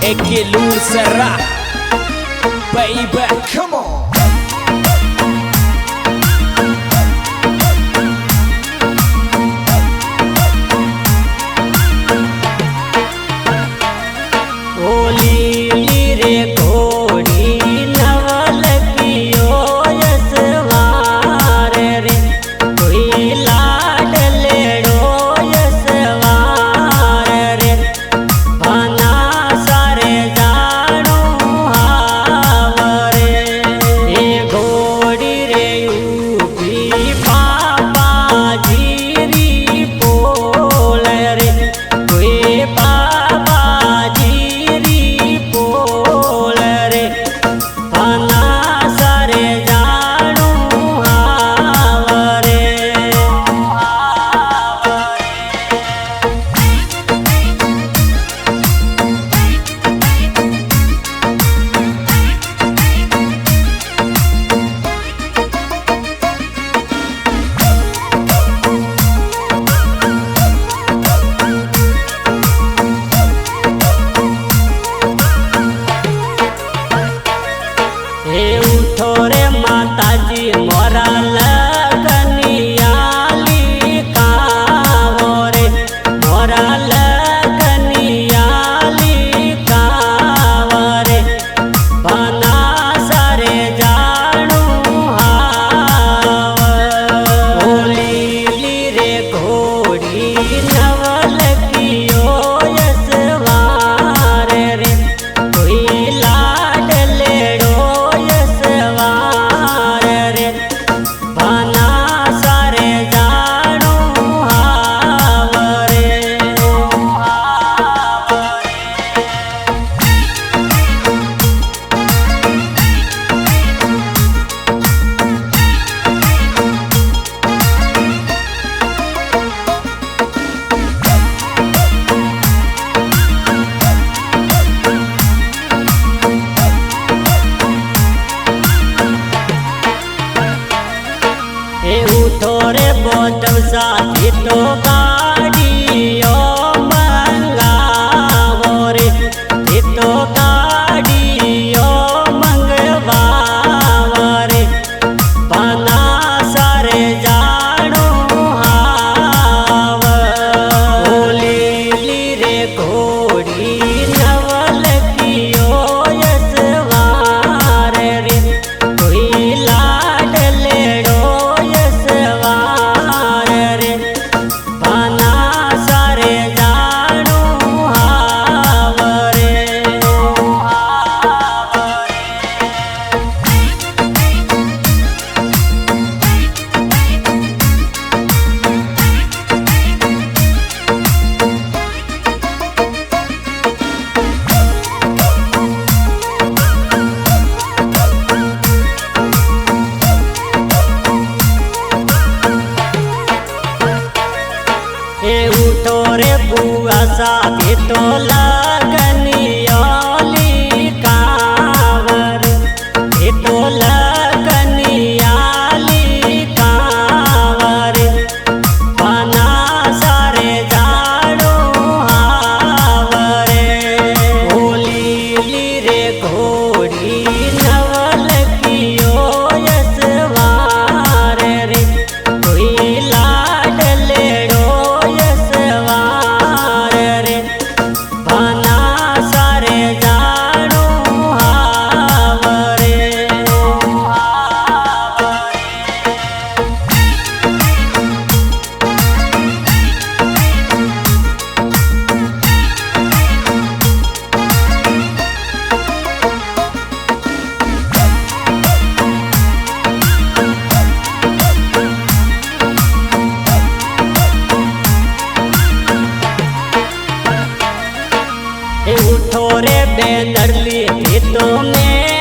Eke Lucera, baby, come on. साथी तो गाड़ियो मंगावो रे, तो गाड़ियो मंगवावो रे, बना सारे जानो हाव ली रे घोड़ी नवल कियो यसवार रे, कोई लाड लेड़ो यसवार रे, बना सारे जानो हाव रे। उठो रे बुआ साथी तो लगनियाली कांवर, तो लगनियाली कांवर, बना सारे जाड़ो हावरे, होली रे घोड़ी नवल कियो यसवार रे, कोई लाड लेड़ो यसवार रे, बना सारे जानो हावरे। उठो रे बेदर्ली तो में